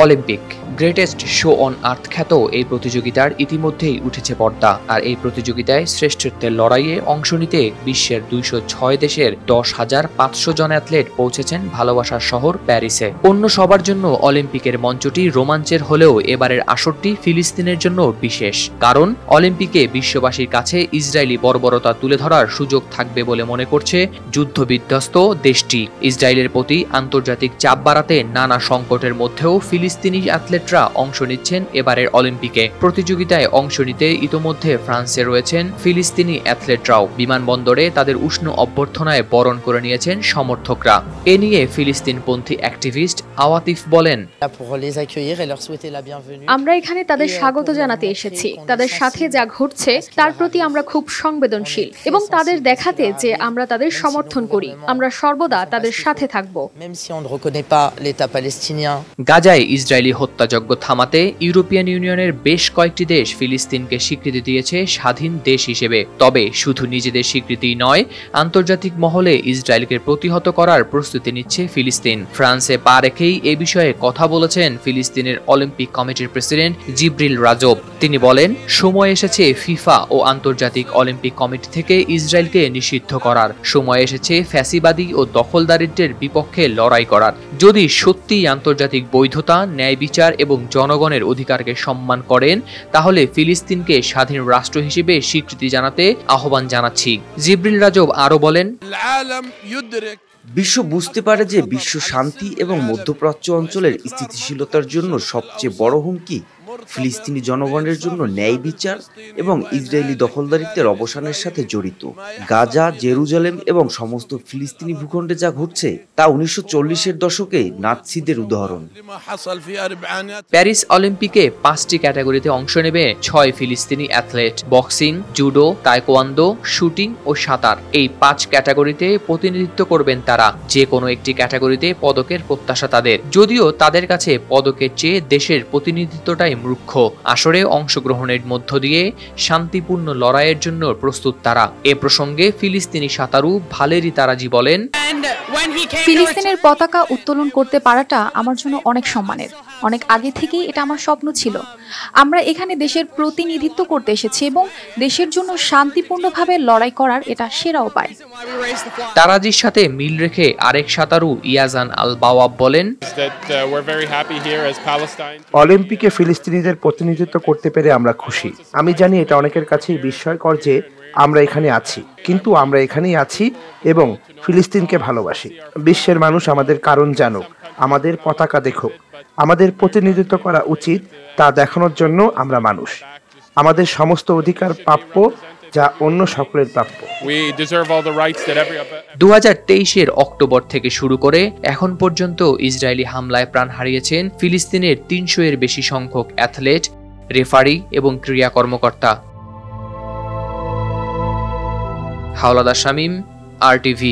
Olympic greatest show on earth খ্যাত এই প্রতিযোগিতার ইতিমধ্যেই উঠেছে পর্দা। আর এই প্রতিযোগিতায় শ্রেষ্ঠত্বের লড়াইয়ে অংশ নিতে বিশ্বের ২০৬ দেশের ১০,৫০০ জন অ্যাথলেট পৌঁছেছেন ভালোবাসার শহর প্যারিসে। অন্য সবার জন্য অলিম্পিকের মঞ্চটি রোমাঞ্চের হলেও এবারের আসরটি ফিলিস্তিনের জন্য বিশেষ, কারণ অলিম্পিকে বিশ্ববাসীর কাছে ইসরায়েলি বর্বরতা তুলে ধরার সুযোগ থাকবে বলে মনে করছে যুদ্ধবিধ্বস্ত দেশটি। ইসরায়েলের প্রতি আন্তর্জাতিক চাপ বাড়াতে নানা সংকটের মধ্যেও ফিলিস্তিনি অ্যাথলেটরা অংশ নিচ্ছেন এবারের অলিম্পিকে। প্রতিযোগিতায় অংশ নিতে ইতোমধ্যে ফ্রান্সে রয়েছেন ফিলিস্তিনি অ্যাথলেটরাও। বিমানবন্দরে তাদের উষ্ণ অভ্যর্থনায় বরণ করে নিয়েছেন সমর্থকরা। এ নিয়ে ফিলিস্তিনপন্থী অ্যাক্টিভিস্ট আওয়াতিফ বলেন, আমরা এখানে তাদের স্বাগত জানাতে এসেছি। তাদের সাথে যা ঘটছে তার প্রতি আমরা খুব সংবেদনশীল এবং তাদের দেখাতে যে আমরা তাদের সমর্থন করি। আমরা সর্বদা তাদের সাথে থাকব। গাজায় ইসরায়েলি হত্যাযজ্ঞ থামাতে ইউরোপিয়ান ইউনিয়নের বেশ কয়েকটি দেশ ফিলিস্তিনকে স্বীকৃতি দিয়েছে স্বাধীন দেশ হিসেবে। তবে শুধু নিজেদের স্বীকৃতি নয়, আন্তর্জাতিক মহলে ইসরায়েলকে প্রতিহত করার প্রস্তুতি নিচ্ছে ফিলিস্তিন। ফ্রান্সে পা রেখেই এ বিষয়ে কথা বলেছেন ফিলিস্তিনের অলিম্পিক কমিটির প্রেসিডেন্ট জিব্রিল রাজব। তিনি বলেন, সময় এসেছে ফিফা ও আন্তর্জাতিক অলিম্পিক কমিটি থেকে ইসরায়েলকে নিষিদ্ধ করার। সময় এসেছে ফ্যাসিবাদী ও দখলদারিত্বের বিপক্ষে লড়াই করার। যদি সত্যিই আন্তর্জাতিক বৈধতা, ন্যায় বিচার এবং জনগণের অধিকারকে সম্মান করেন, তাহলে ফিলিস্তিনকে স্বাধীন রাষ্ট্র হিসেবে স্বীকৃতি জানাতে আহ্বান জানাচ্ছি। জিব্রিল রাজব আরো বলেন, বিশ্ব বুঝতে পারে যে বিশ্ব শান্তি এবং মধ্যপ্রাচ্য অঞ্চলের স্থিতিশীলতার জন্য সবচেয়ে বড় হুমকি ফিলিস্তিনি জনগণের জন্য ন্যায় বিচার এবং ইসরায়েলি দখলদারিত্বের অবসানের সাথে জড়িত। গাজা, জেরুজালেম এবং সমস্ত ফিলিস্তিনি ভূখণ্ডে যা ঘটছে তা ১৯৪০-এর দশকে নাৎসিদের উদাহরণ। প্যারিস অলিম্পিকে ৫টি ক্যাটাগরিতে অংশ নেবে ৬ ফিলিস্তিনি athlete. Boxing, judo, taekwondo, shooting ও সাঁতার, এই ৫ ক্যাটাগরিতে প্রতিনিধিত্ব করবেন তারা। যে কোনো একটি ক্যাটাগরিতে পদকের প্রত্যাশা তাদের, যদিও তাদের কাছে পদকের চেয়ে দেশের প্রতিনিধিত্বটাই মুখ্য। আসরে অংশগ্রহণের মধ্য দিয়ে শান্তিপূর্ণ লড়াইয়ের জন্য প্রস্তুত তারা। এ প্রসঙ্গে ফিলিস্তিনি সাঁতারু ভালেরি তারাজি বলেন, ফিলিস্তিনের পতাকা উত্তোলন করতে পারাটা আমার জন্য অনেক সম্মানের। অনেক আগে থেকেই এটা আমার স্বপ্ন ছিল। আমরা এখানে দেশের প্রতিনিধিত্ব করতে এসেছি এবং দেশের জন্য শান্তিপূর্ণভাবে লড়াই করার এটা সেরা উপায়। তারাজির সাথে মিল রেখে আরেক সাঁতারু ইয়াজান আল বাওয়াব বলেন, অলিম্পিকে ফিলিস্তিনিদের প্রতিনিধিত্ব করতে পেরে আমরা খুশি। আমি জানি এটা অনেকের কাছেই বিস্ময়কর যে আমরা এখানে আছি, কিন্তু আমরা এখানেই আছি এবং ফিলিস্তিনকে ভালোবাসি। বিশ্বের মানুষ আমাদের কারণ জানুক, আমাদের পতাকা দেখুক। আমাদের প্রতিনিধিত্ব করা উচিত তা দেখানোর জন্য আমরা মানুষ। আমাদের সমস্ত অধিকার প্রাপ্য, যা অন্য সকলের প্রাপ্য। ২০২৩-এর অক্টোবর থেকে শুরু করে এখন পর্যন্ত ইসরায়েলি হামলায় প্রাণ হারিয়েছেন ফিলিস্তিনের ৩০০-এর বেশি সংখ্যক অ্যাথলেট, রেফারি এবং ক্রীড়া কর্মকর্তা। হাওলাদার শামীম, RTV।